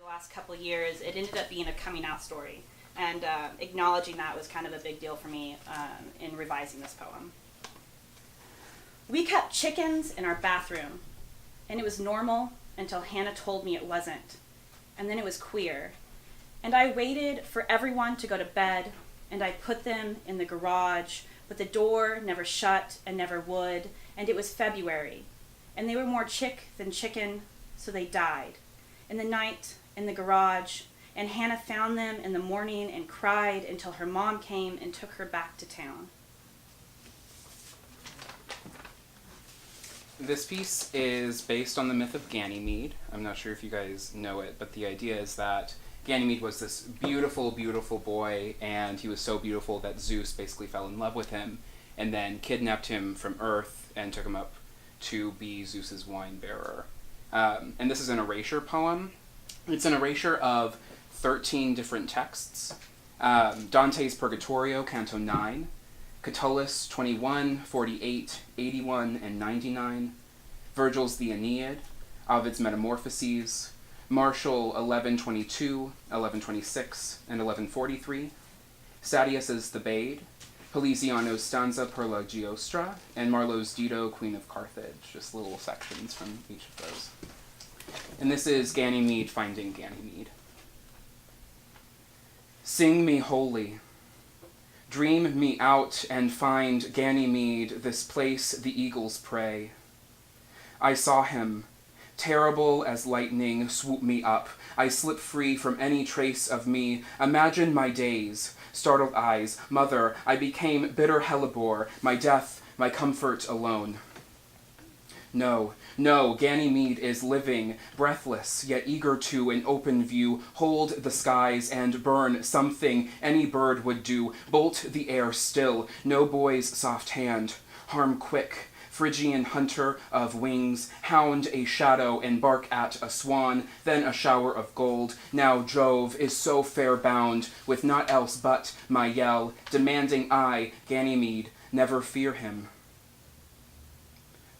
last couple of years, it ended up being a coming out story. And acknowledging that was kind of a big deal for me in revising this poem. We kept chickens in our bathroom, and it was normal until Hannah told me it wasn't. And then it was queer. And I waited for everyone to go to bed, and I put them in the garage, but the door never shut and never would, and it was February. And they were more chick than chicken, so they died. In the night, in the garage, and Hannah found them in the morning and cried until her mom came and took her back to town. This piece is based on the myth of Ganymede. I'm not sure if you guys know it, but the idea is that Ganymede was this beautiful, beautiful boy, and he was so beautiful that Zeus basically fell in love with him and then kidnapped him from Earth and took him up to be Zeus's wine bearer. And this is an erasure poem. It's an erasure of 13 different texts. Dante's Purgatorio, Canto 9, Catullus 21, 48, 81, and 99, Virgil's The Aeneid, Ovid's Metamorphoses, Martial 1122, 1126, and 1143, Sadius's The Bade, Poliziano's Stanza per la Giostra, and Marlowe's Dido, Queen of Carthage, just little sections from each of those. And this is Ganymede finding Ganymede. Sing me holy, dream me out and find Ganymede, this place the eagles prey. I saw him, terrible as lightning, swoop me up. I slip free from any trace of me. Imagine my days, startled eyes. Mother, I became bitter hellebore, my death, my comfort alone. No, no, Ganymede is living, breathless, yet eager to, in open view, hold the skies and burn something any bird would do, bolt the air still, no boy's soft hand, harm quick, Phrygian hunter of wings, hound a shadow and bark at a swan, then a shower of gold. Now Jove is so fair bound, with naught else but my yell, demanding I, Ganymede, never fear him.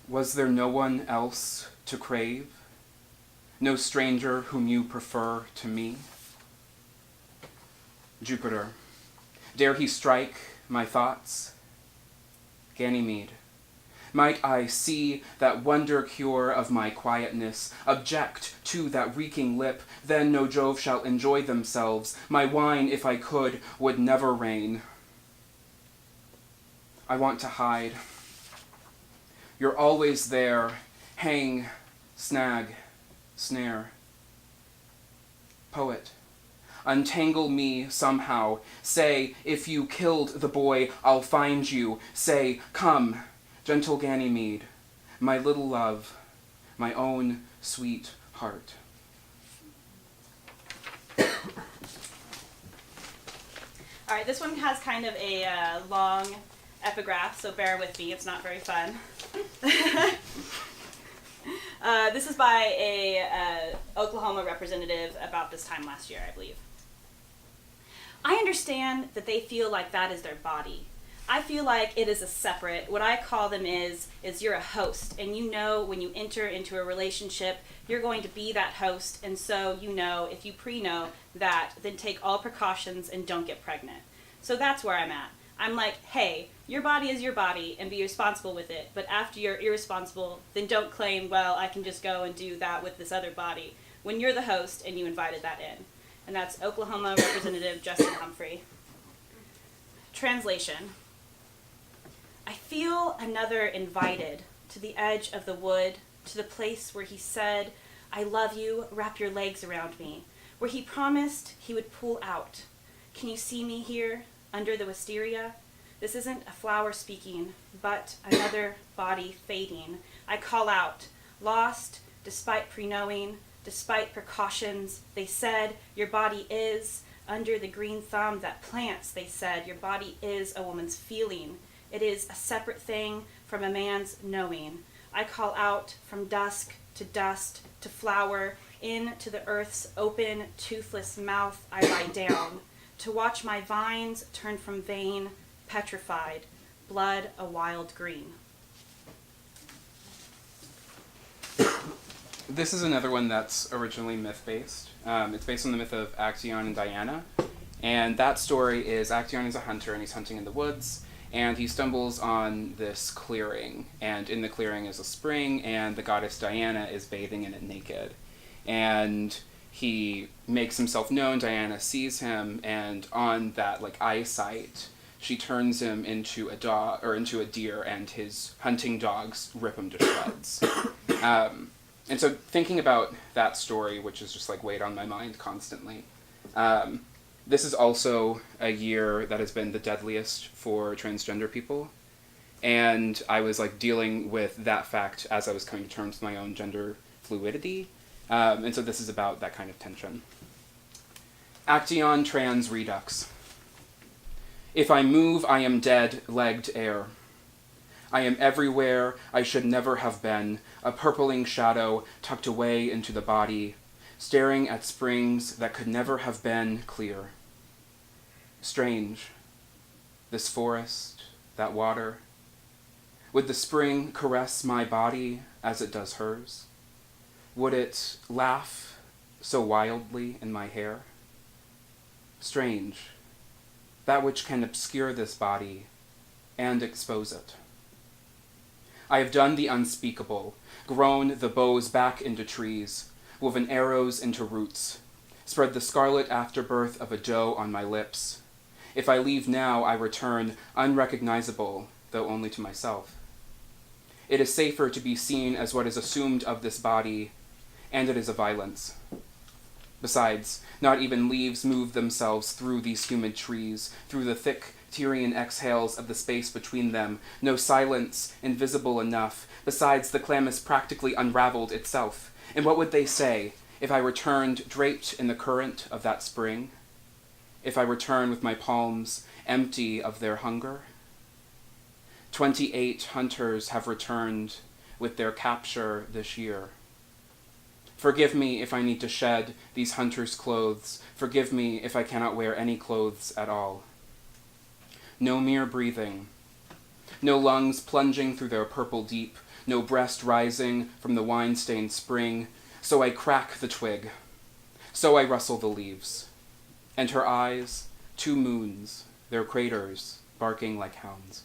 Was there no one else to crave? No stranger whom you prefer to me? Jupiter, dare he strike my thoughts? Ganymede, might I see that wonder cure of my quietness, object to that reeking lip, then no Jove shall enjoy themselves. My wine, if I could, would never rain. I want to hide. You're always there, hang, snag, snare. Poet, untangle me somehow. Say, if you killed the boy, I'll find you. Say, come, gentle Ganymede, my little love, my own sweet heart. All right, this one has kind of a long epigraph, so bear with me. It's not very fun. This is by a Oklahoma representative about this time last year, I believe. I understand that they feel like that is their body. I feel like it is a separate, what I call them is you're a host, and you know when you enter into a relationship, you're going to be that host, and so you know, if you pre-know that, then take all precautions and don't get pregnant. So that's where I'm at. I'm like, hey, your body is your body and be responsible with it. But after you're irresponsible, then don't claim, well, I can just go and do that with this other body when you're the host and you invited that in. And that's Oklahoma Representative Justin Humphrey. Translation. I feel another invited to the edge of the wood, to the place where he said, I love you, wrap your legs around me, where he promised he would pull out. Can you see me here? Under the wisteria, this isn't a flower speaking, but another body fading. I call out, lost, despite pre-knowing, despite precautions. They said, your body is, under the green thumb that plants, they said, your body is a woman's feeling. It is a separate thing from a man's knowing. I call out from dusk to dust to flower, into the earth's open, toothless mouth I lie down. To watch my vines turn from vein, petrified, blood a wild green. This is another one that's originally myth-based. It's based on the myth of Actaeon and Diana. And that story is Actaeon is a hunter, and he's hunting in the woods, and he stumbles on this clearing. And in the clearing is a spring, and the goddess Diana is bathing in it naked. And he makes himself known, Diana sees him, and on that eyesight, she turns him into a dog, or into a deer, and his hunting dogs rip him to shreds. And so thinking about that story, which is just weighed on my mind constantly, this is also a year that has been the deadliest for transgender people. And I was dealing with that fact as I was coming to terms with my own gender fluidity. And so this is about that kind of tension. Actaeon trans redux. If I move, I am dead-legged air. I am everywhere I should never have been, a purpling shadow tucked away into the body, staring at springs that could never have been clear. Strange. This forest, that water. Would the spring caress my body as it does hers? Would it laugh so wildly in my hair? Strange. That which can obscure this body and expose it. I have done the unspeakable, grown the bows back into trees, woven arrows into roots, spread the scarlet afterbirth of a doe on my lips. If I leave now, I return unrecognizable, though only to myself. It is safer to be seen as what is assumed of this body, and it is a violence. Besides, not even leaves move themselves through these humid trees, through the thick Tyrian exhales of the space between them, no silence invisible enough. Besides, the clam is practically unraveled itself. And what would they say if I returned draped in the current of that spring? If I return with my palms empty of their hunger? 28 hunters have returned with their capture this year. Forgive me if I need to shed these hunters' clothes. Forgive me if I cannot wear any clothes at all. No mere breathing. No lungs plunging through their purple deep. No breast rising from the wine-stained spring. So I crack the twig. So I rustle the leaves. And her eyes, 2 moons, their craters, barking like hounds.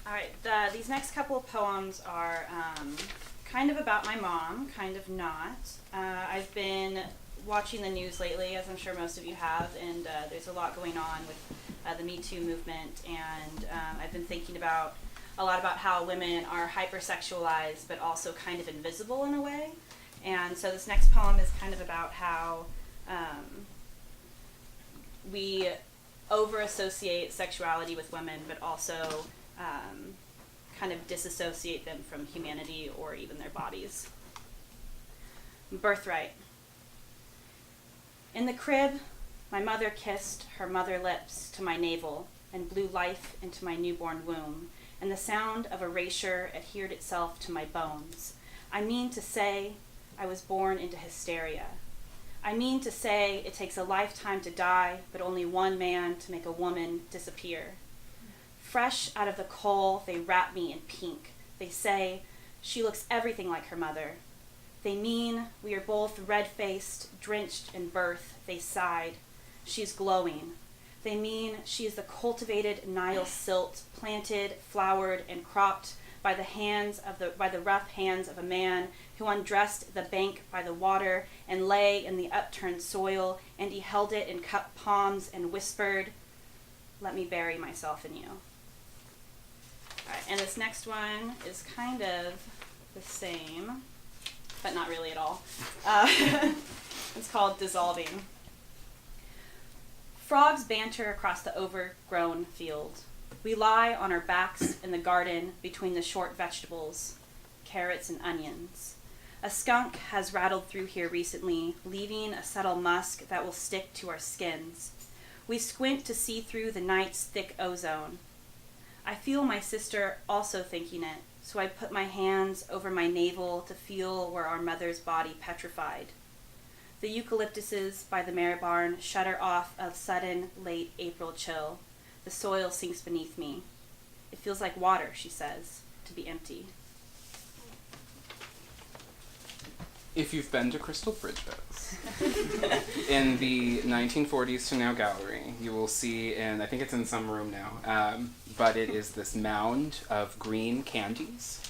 All right, these next couple of poems are kind of about my mom, kind of not. I've been watching the news lately, as I'm sure most of you have, and there's a lot going on with the Me Too movement, and I've been thinking a lot about how women are hypersexualized, but also kind of invisible in a way. And so this next poem is kind of about how we over-associate sexuality with women, but also kind of disassociate them from humanity or even their bodies. Birthright. In the crib, my mother kissed her mother lips to my navel and blew life into my newborn womb, and the sound of erasure adhered itself to my bones. I mean to say I was born into hysteria. I mean to say it takes a lifetime to die, but only one man to make a woman disappear. Fresh out of the coal, they wrap me in pink. They say, she looks everything like her mother. They mean we are both red-faced, drenched in birth. They sighed. She's glowing. They mean she is the cultivated Nile silt, planted, flowered, and cropped by the rough hands of a man who undressed the bank by the water and lay in the upturned soil, and he held it in cupped palms and whispered, "Let me bury myself in you." All right, and this next one is kind of the same, but not really at all. It's called Dissolving. Frogs banter across the overgrown field. We lie on our backs in the garden between the short vegetables, carrots and onions. A skunk has rattled through here recently, leaving a subtle musk that will stick to our skins. We squint to see through the night's thick ozone. I feel my sister also thinking it, so I put my hands over my navel to feel where our mother's body petrified. The eucalyptuses by the mare barn shudder off a sudden late April chill. The soil sinks beneath me. It feels like water, she says, to be empty. If you've been to Crystal Bridges, in the 1940s to now gallery, you will see, and I think it's in some room now, but it is this mound of green candies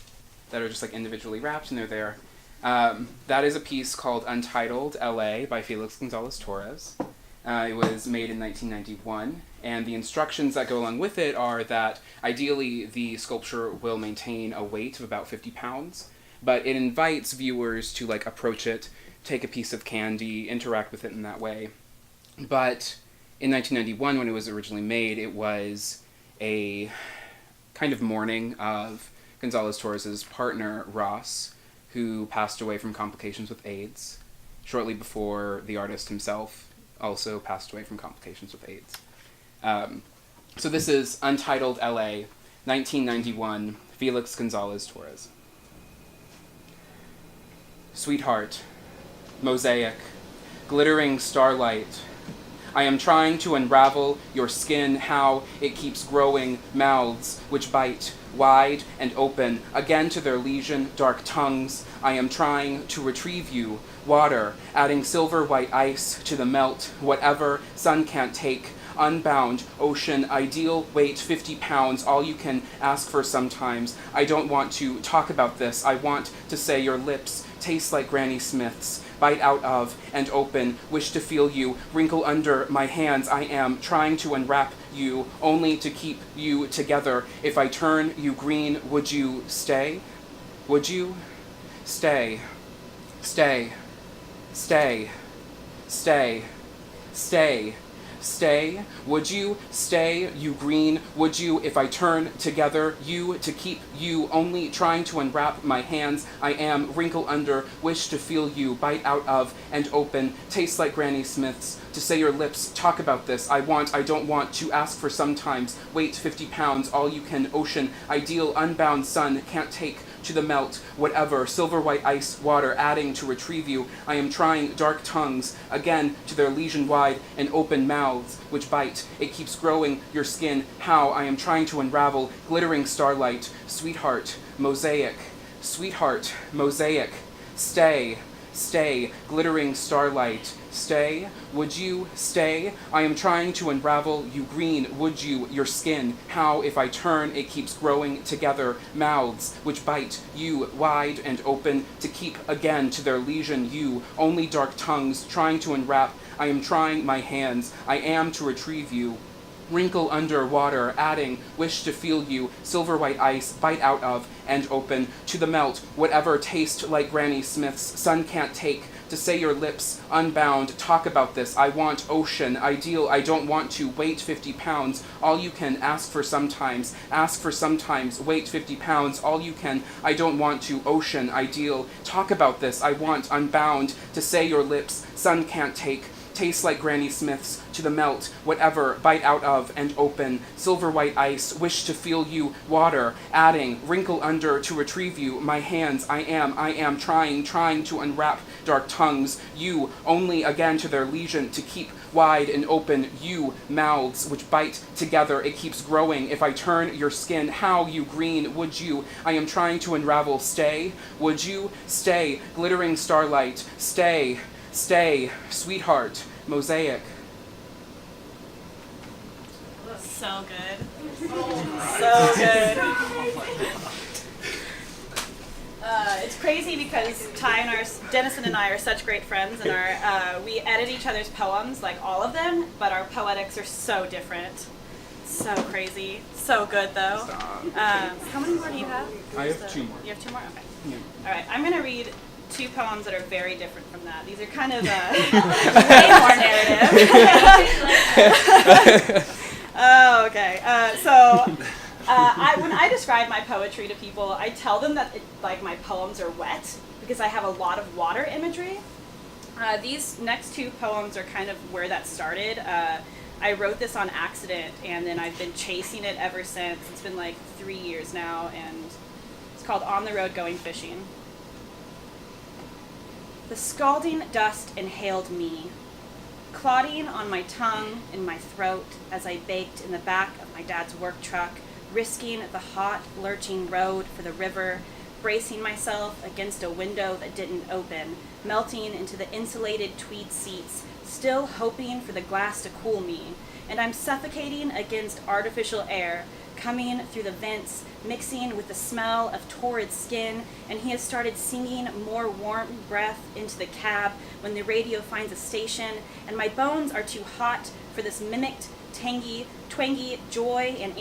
that are just like individually wrapped, and they're there. That is a piece called Untitled LA by Felix Gonzalez Torres. It was made in 1991, and the instructions that go along with it are that ideally the sculpture will maintain a weight of about 50 pounds, but it invites viewers to like approach it, take a piece of candy, interact with it in that way. But in 1991, when it was originally made, it was a kind of mourning of Gonzalez Torres' partner, Ross, who passed away from complications with AIDS, shortly before the artist himself also passed away from complications with AIDS. So this is Untitled LA, 1991, Felix Gonzalez Torres. Sweetheart, mosaic, glittering starlight, I am trying to unravel your skin, how it keeps growing, mouths which bite, wide and open, again to their lesion, dark tongues. I am trying to retrieve you, water, adding silver white ice to the melt, whatever sun can't take, unbound, ocean, ideal weight 50 pounds, all you can ask for sometimes. I don't want to talk about this, I want to say your lips taste like Granny Smith's, bite out of and open, wish to feel you, wrinkle under my hands. I am trying to unwrap you, only to keep you together. If I turn you green, would you stay? Would you? Stay. Stay. Stay. Stay. Stay. Stay. Would you stay, you green? Would you, if I turn together, you to keep you, only trying to unwrap my hands? I am wrinkle under, wish to feel you, bite out of and open, taste like Granny Smith's. To say your lips, talk about this. I don't want to ask for sometimes. Weight 50 pounds, all you can, ocean, ideal, unbound sun, can't take to the melt, whatever, silver white ice, water, adding to retrieve you. I am trying dark tongues, again to their lesion wide and open mouths, which bite. It keeps growing your skin, how I am trying to unravel, glittering starlight, sweetheart, mosaic, sweetheart, mosaic, stay, stay, glittering starlight, stay, would you stay? I am trying to unravel you green, would you, your skin, how if I turn it keeps growing together, mouths which bite you wide and open to keep again to their lesion you, only dark tongues trying to unwrap, I am trying my hands, I am to retrieve you. Wrinkle under water, adding, wish to feel you, silver white ice, bite out of and open to the melt, whatever taste like Granny Smith's, sun can't take, to say your lips, unbound, talk about this. I want ocean, ideal, I don't want to, weight 50 pounds, all you can, ask for sometimes, weight 50 pounds, all you can, I don't want to, ocean, ideal, talk about this. I want unbound, to say your lips, sun can't take, taste like Granny Smith's, to the melt, whatever, bite out of and open, silver white ice, wish to feel you, water, adding, wrinkle under to retrieve you, my hands, I am trying to unwrap dark tongues, you, only again to their lesion to keep wide and open, you, mouths which bite together, it keeps growing, if I turn your skin, how you green, would you, I am trying to unravel, stay, would you, stay, glittering starlight, stay, stay, sweetheart, mosaic. So good. So good. It's crazy because Dennison and I are such great friends, and we edit each other's poems, like all of them, but our poetics are so different. So crazy. So good, though. How many more do you have? I have 2 more. You have 2 more? Okay. Yeah. All right, I'm going to read 2 poems that are very different from that. These are kind of way more narrative. Oh, okay. When I describe my poetry to people, I tell them that my poems are wet because I have a lot of water imagery. These next 2 poems are kind of where that started. I wrote this on accident, and then I've been chasing it ever since. It's been like 3 years now, and it's called On the Road Going Fishing. The scalding dust inhaled me, clotting on my tongue and my throat as I baked in the back of my dad's work truck, risking the hot, lurching road for the river, bracing myself against a window that didn't open, melting into the insulated tweed seats, still hoping for the glass to cool me, and I'm suffocating against artificial air, coming through the vents, mixing with the smell of torrid skin, and he has started singing more warm breath into the cab when the radio finds a station, and my bones are too hot for this mimicked, twangy joy and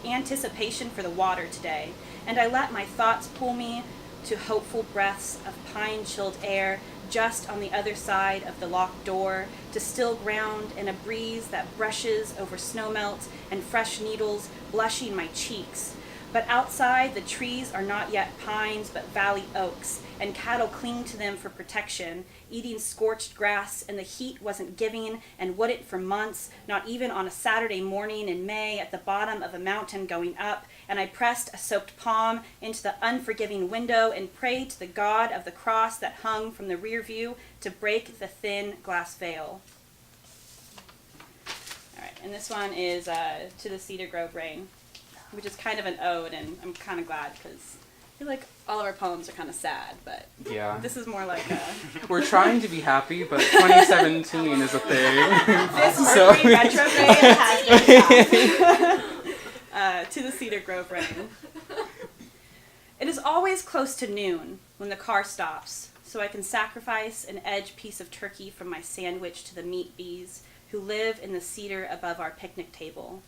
anticipation for the water today, and I let my thoughts pull me to hopeful breaths of pine-chilled air just on the other side of the locked door, to still ground in a breeze that brushes over snowmelt and fresh needles blushing my cheeks. But outside, the trees are not yet pines but valley oaks, and cattle cling to them for protection, eating scorched grass, and the heat wasn't giving and wouldn't for months, not even on a Saturday morning in May at the bottom of a mountain going up, and I pressed a soaked palm into the unforgiving window and prayed to the God of the cross that hung from the rear view to break the thin glass veil. All right, and this one is To the Cedar Grove Rain, which is kind of an ode, and I'm kind of glad because I feel like all of our poems are kind of sad, but Yeah. this is more like a... We're trying to be happy, but 2017 is a thing. This Mercury retrograde has been tough. To the Cedar Grove Rain. It is always close to noon when the car stops, so I can sacrifice an edge piece of turkey from my sandwich to the meat bees who live in the cedar above our picnic table.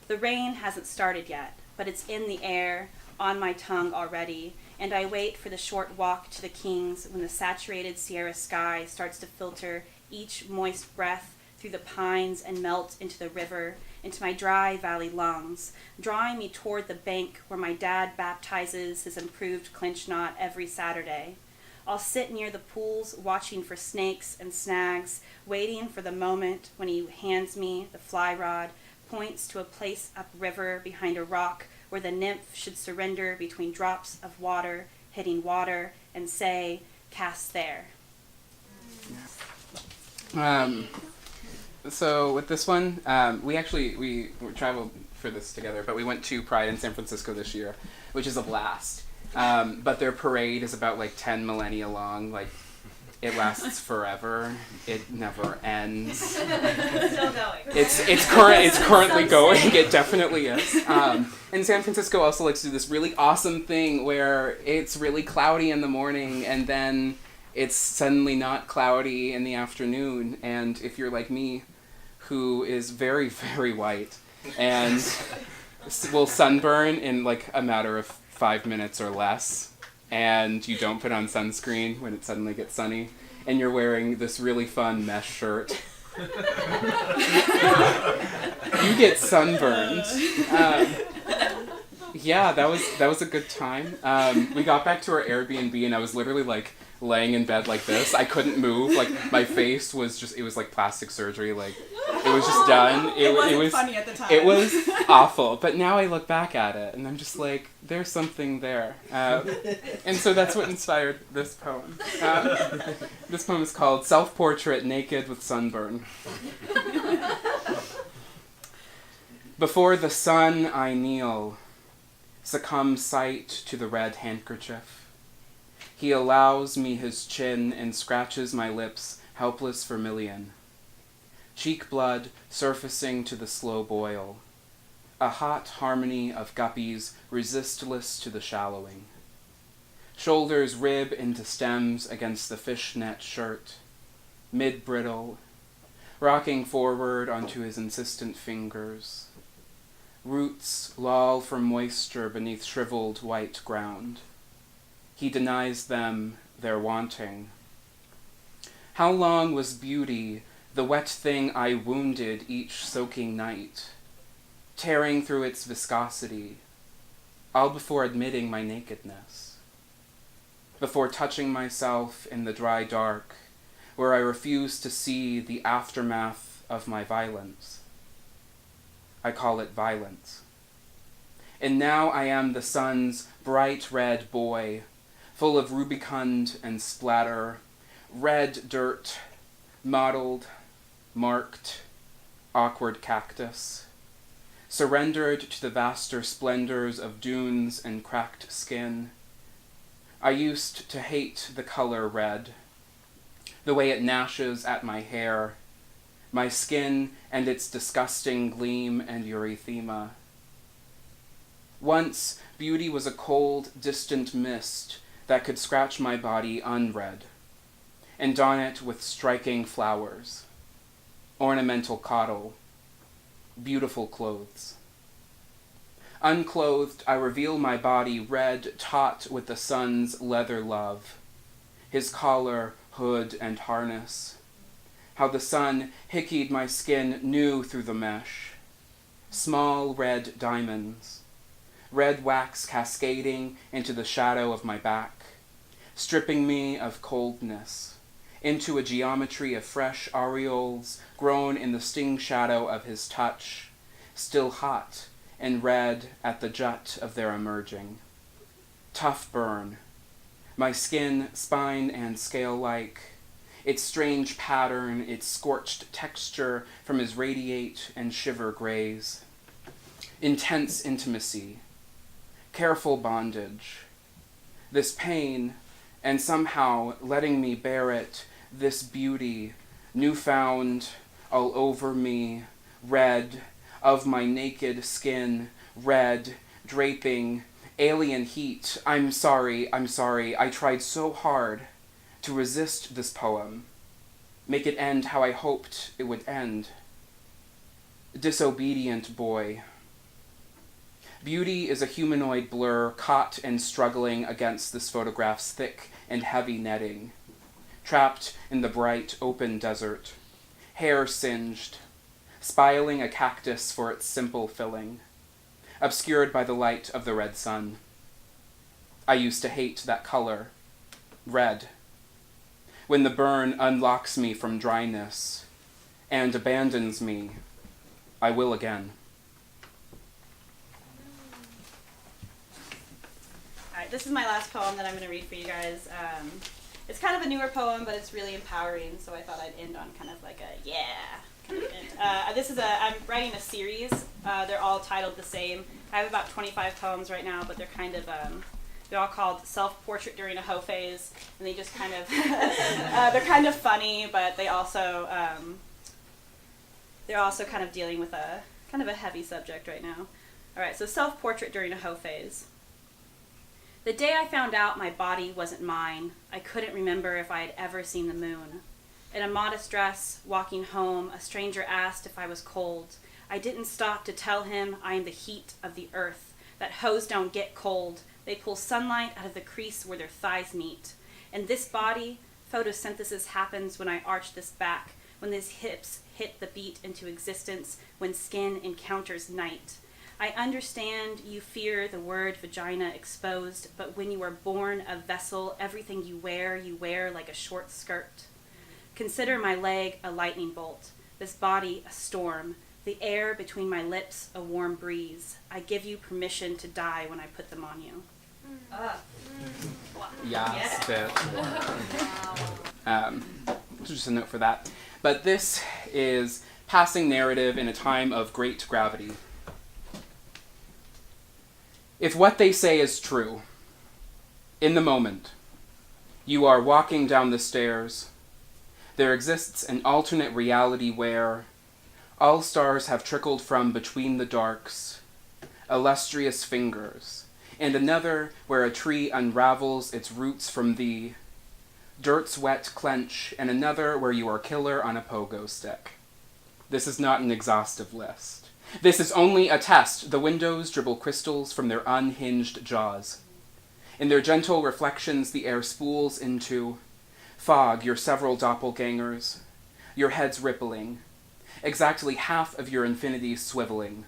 The rain hasn't started yet, but it's in the air, on my tongue already, and I wait for the short walk to the Kings when the saturated Sierra sky starts to filter each moist breath through the pines and melt into the river, into my dry valley lungs, drawing me toward the bank where my dad baptizes his improved clinch knot every Saturday. I'll sit near the pools watching for snakes and snags, waiting for the moment when he hands me the fly rod, points to a place upriver behind a rock where the nymph should surrender between drops of water hitting water and say, "Cast there." So with this one, we traveled for this together, but we went to Pride in San Francisco this year, which is a blast. But their parade is about like 10 millennia long, like it lasts forever. It never ends. It's still going. It's currently going. It definitely is. And San Francisco also likes to do this really awesome thing where it's really cloudy in the morning and then it's suddenly not cloudy in the afternoon. And if you're like me, who is very, very white and will sunburn in like a matter of 5 minutes or less, and you don't put on sunscreen when it suddenly gets sunny, and you're wearing this really fun mesh shirt, you get sunburned. Yeah, that was a good time. We got back to our Airbnb, and I was literally like laying in bed like this. I couldn't move. Like my face was just, it was like plastic surgery. Like it was just done. It was funny at the time. It was awful. But now I look back at it and I'm just like, there's something there. And so that's what inspired this poem. This poem is called Self-Portrait Naked with Sunburn. Before the sun I kneel, succumb sight to the red handkerchief. He allows me his chin and scratches my lips, helpless vermilion. Cheek blood surfacing to the slow boil. A hot harmony of guppies resistless to the shallowing. Shoulders rib into stems against the fishnet shirt. Mid-brittle. Rocking forward onto his insistent fingers. Roots loll for moisture beneath shriveled white ground. He denies them their wanting. How long was beauty, the wet thing I wounded each soaking night, tearing through its viscosity, all before admitting my nakedness, before touching myself in the dry dark, where I refused to see the aftermath of my violence. I call it violence. And now I am the sun's bright red boy, full of rubicund and splatter, red dirt, mottled, marked, awkward cactus, surrendered to the vaster splendors of dunes and cracked skin. I used to hate the color red, the way it gnashes at my hair, my skin and its disgusting gleam and erythema. Once, beauty was a cold, distant mist that could scratch my body unread, and don it with striking flowers, ornamental caudal, beautiful clothes. Unclothed, I reveal my body red, taut with the sun's leather love, his collar, hood, and harness. How the sun hickeyed my skin new through the mesh. Small red diamonds, red wax cascading into the shadow of my back, stripping me of coldness, into a geometry of fresh aureoles grown in the sting shadow of his touch, still hot and red at the jut of their emerging. Tough burn, my skin spine and scale-like, its strange pattern, its scorched texture from his radiate and shiver grays. Intense intimacy, careful bondage, this pain, and somehow letting me bear it, this beauty, newfound, all over me, red, of my naked skin, red, draping, alien heat. I'm sorry, I tried so hard to resist this poem, make it end how I hoped it would end. Disobedient boy. Beauty is a humanoid blur caught and struggling against this photograph's thick and heavy netting, trapped in the bright, open desert, hair singed, spiraling a cactus for its simple filling, obscured by the light of the red sun. I used to hate that color, red. When the burn unlocks me from dryness and abandons me, I will again. All right, this is my last poem that I'm going to read for you guys. It's kind of a newer poem, but it's really empowering, so I thought I'd end on kind of like a yeah kind of end. I'm writing a series. They're all titled the same. I have about 25 poems right now, but they're kind of they're all called Self-Portrait During a Hoe Phase, and they just kind of they're kind of funny, but they're also kind of dealing with a kind of a heavy subject right now. All right, so Self-Portrait During a Hoe Phase. The day I found out my body wasn't mine, I couldn't remember if I had ever seen the moon. In a modest dress, walking home, a stranger asked if I was cold. I didn't stop to tell him I am the heat of the earth, that hoes don't get cold. They pull sunlight out of the crease where their thighs meet. In this body, photosynthesis happens when I arch this back, when these hips hit the beat into existence, when skin encounters night. I understand you fear the word vagina exposed, but when you are born a vessel, everything you wear like a short skirt. Consider my leg a lightning bolt, this body a storm, the air between my lips a warm breeze. I give you permission to die when I put them on you. Yes, bitch. Just a note for that. But this is passing narrative in a time of great gravity. If what they say is true, in the moment, you are walking down the stairs, there exists an alternate reality where all stars have trickled from between the darks, illustrious fingers, and another where a tree unravels its roots from thee, dirt's wet clench, and another where you are killer on a pogo stick. This is not an exhaustive list. This is only a test. The windows dribble crystals from their unhinged jaws. In their gentle reflections, the air spools into fog your several doppelgangers, your heads rippling, exactly half of your infinities swiveling,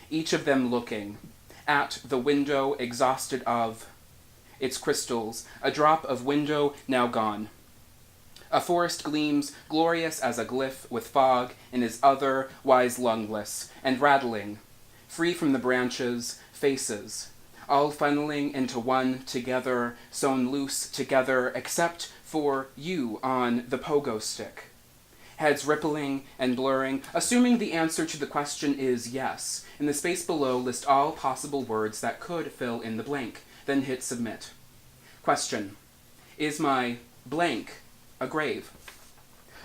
each of them looking at the window exhausted of its crystals, a drop of window now gone. A forest gleams, glorious as a glyph with fog in his otherwise lungless, and rattling, free from the branches, faces, all funneling into one together, sewn loose together, except for you on the pogo stick. heads rippling and blurring. Assuming the answer to the question is yes, in the space below, list all possible words that could fill in the blank, then hit submit. Question: is my blank a grave?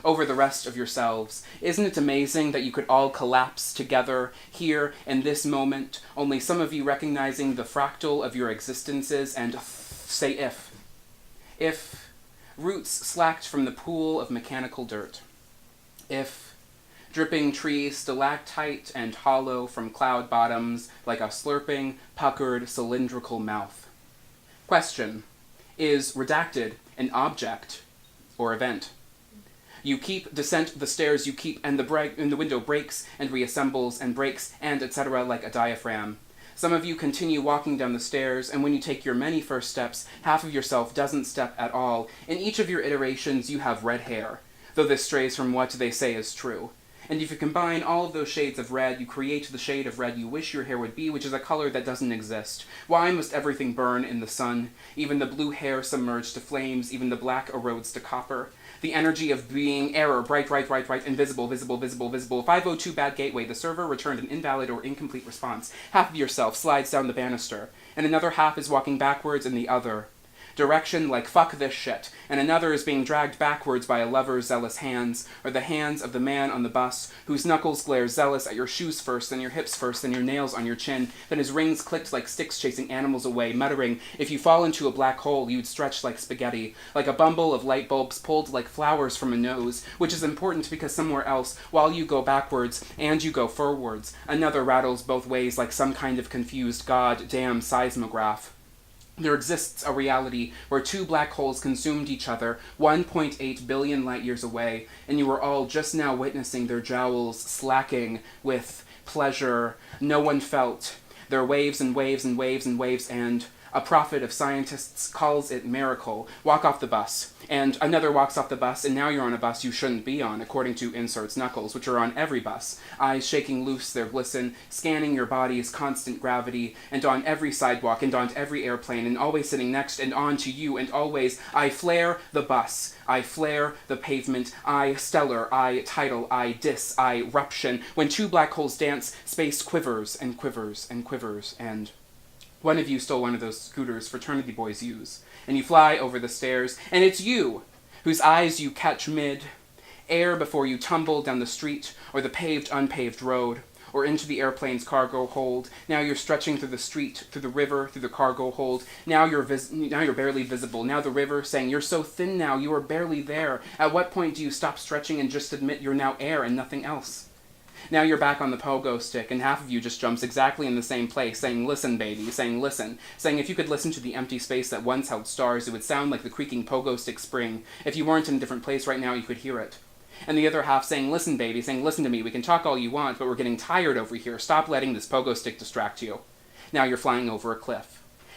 Over the rest of yourselves, isn't it amazing that you could all collapse together here in this moment, only some of you recognizing the fractal of your existences, and say if. If roots slacked from the pool of mechanical dirt. If dripping trees stalactite and hollow from cloud bottoms like a slurping, puckered, cylindrical mouth. Question: is redacted an object or event? You keep descent the stairs you keep, and the window breaks and reassembles and breaks and etc. like a diaphragm. Some of you continue walking down the stairs, and when you take your many first steps, half of yourself doesn't step at all. In each of your iterations, you have red hair, though this strays from what they say is true. And if you combine all of those shades of red, you create the shade of red you wish your hair would be, which is a color that doesn't exist. Why must everything burn in the sun? Even the blue hair submerged to flames, even the black erodes to copper. The energy of being error, bright, invisible, visible. 502 bad gateway. The server returned an invalid or incomplete response. Half of yourself slides down the banister, and another half is walking backwards in the other direction like fuck this shit, and another is being dragged backwards by a lover's zealous hands, or the hands of the man on the bus, whose knuckles glare zealous at your shoes first, then your hips first, then your nails on your chin, then his rings clicked like sticks chasing animals away, muttering, if you fall into a black hole, you'd stretch like spaghetti, like a bumble of light bulbs pulled like flowers from a nose, which is important because somewhere else, while you go backwards, and you go forwards, another rattles both ways like some kind of confused goddamn seismograph. There exists a reality where two black holes consumed each other 1.8 billion light years away, and you are all just now witnessing their jowls slacking with pleasure no one felt. There are waves and waves and waves and waves, and a prophet of scientists calls it miracle. Walk off the bus. And another walks off the bus, and now you're on a bus you shouldn't be on, according to Insert's knuckles, which are on every bus. Eyes shaking loose their glisten, scanning your body's constant gravity, and on every sidewalk, and on every airplane, and always sitting next and on to you, and always, I flare the bus, I flare the pavement, I stellar, I tidal, I dis, I ruption. When two black holes dance, space quivers and quivers and quivers, and one of you stole one of those scooters fraternity boys use, and you fly over the stairs, and it's you, whose eyes you catch mid-air before you tumble down the street, or the paved, unpaved road, or into the airplane's cargo hold. Now you're stretching through the street, through the river, through the cargo hold. Now you're barely visible. Now the river saying, you're so thin now, you are barely there. At what point do you stop stretching and just admit you're now air and nothing else? Now you're back on the pogo stick, and half of you just jumps exactly in the same place, saying, listen, baby, saying, listen, saying if you could listen to the empty space that once held stars, it would sound like the creaking pogo stick spring. If you weren't in a different place right now, you could hear it. And the other half saying, listen, baby, saying, listen to me, we can talk all you want, but we're getting tired over here. Stop letting this pogo stick distract you. Now you're flying over a cliff.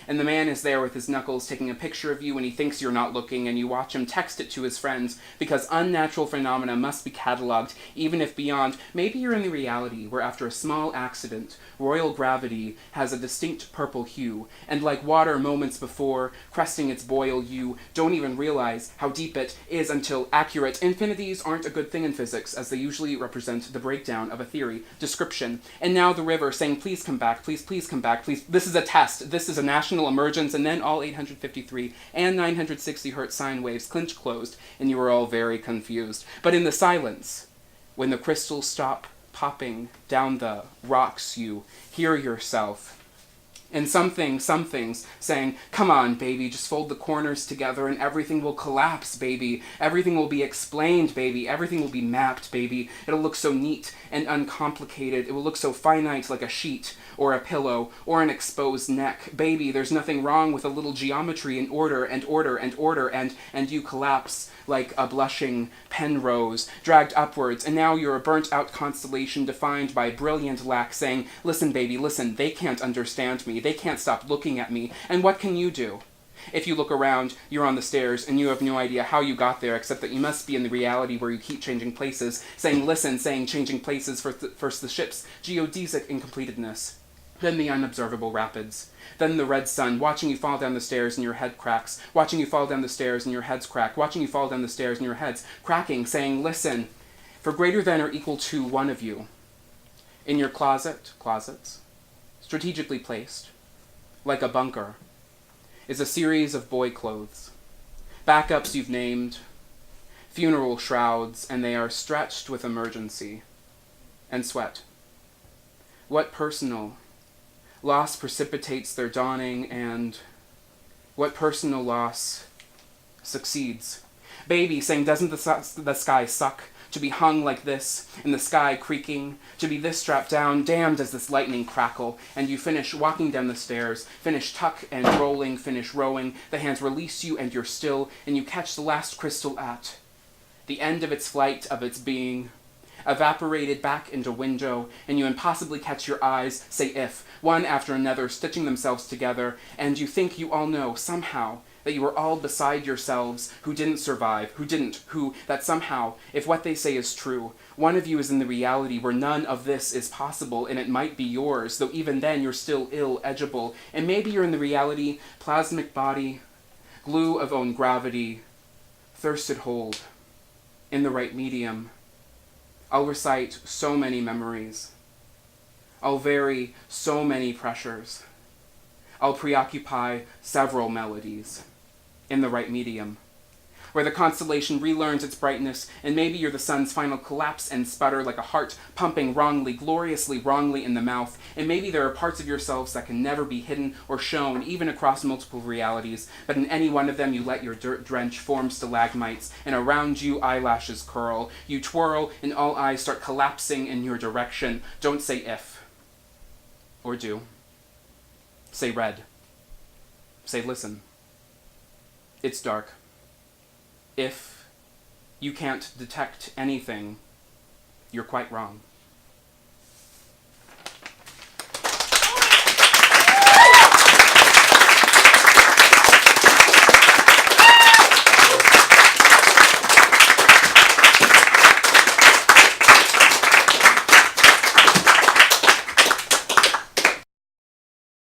And the man is there with his knuckles taking a picture of you when he thinks you're not looking, and you watch him text it to his friends, because unnatural phenomena must be catalogued, even if beyond. Maybe you're in the reality where after a small accident, royal gravity has a distinct purple hue, and like water moments before, cresting its boil, you don't even realize how deep it is until accurate. Infinities aren't a good thing in physics, as they usually represent the breakdown of a theory, description. And now the river saying, please come back, please come back, please. This is a test, this is a national emergence, and then all 853 and 960 hertz sine waves clinch closed, and you are all very confused. But in the silence, when the crystals stop popping down the rocks, you hear yourself. And some things saying, come on, baby, just fold the corners together and everything will collapse, baby. Everything will be explained, baby. Everything will be mapped, baby. It'll look so neat and uncomplicated. It will look so finite like a sheet or a pillow or an exposed neck. Baby, there's nothing wrong with a little geometry and order, and you collapse like a blushing penrose, dragged upwards, and now you're a burnt-out constellation defined by brilliant lack, saying, listen, baby, listen, they can't understand me. They can't stop looking at me. And what can you do? If you look around, you're on the stairs, and you have no idea how you got there, except that you must be in the reality where you keep changing places, saying listen, saying changing places, first the ship's geodesic incompletedness, then the unobservable rapids, then the red sun, watching you fall down the stairs and your head cracks, watching you fall down the stairs and your heads crack, watching you fall down the stairs and your heads cracking, saying listen, For greater than or equal to one of you, in your closets, strategically placed, like a bunker, is a series of boy clothes, backups you've named, funeral shrouds, and they are stretched with emergency and sweat. What personal loss precipitates their dawning, and what personal loss succeeds? Baby saying, doesn't the sky suck? To be hung like this, in the sky creaking, to be this strapped down, damn does this lightning crackle, and you finish walking down the stairs, finish tuck and rolling, finish rowing, the hands release you and you're still, and you catch the last crystal at the end of its flight, of its being, evaporated back into window, and you impossibly catch your eyes, say if, one after another, stitching themselves together, and you think you all know, somehow, that you are all beside yourselves who didn't survive, that somehow, if what they say is true, one of you is in the reality where none of this is possible, and it might be yours, though even then you're still ill-edgeable, and maybe you're in the reality, plasmic body, glue of own gravity, thirsted hold, in the right medium. I'll recite so many memories. I'll vary so many pressures. I'll preoccupy several melodies in the right medium, where the constellation relearns its brightness, and maybe you're the sun's final collapse and sputter like a heart pumping wrongly, gloriously wrongly in the mouth, and maybe there are parts of yourselves that can never be hidden or shown, even across multiple realities, but in any one of them you let your dirt drench form stalagmites, and around you eyelashes curl, you twirl, and all eyes start collapsing in your direction. Don't say if, or do. Say red. Say listen. It's dark. If you can't detect anything, you're quite wrong.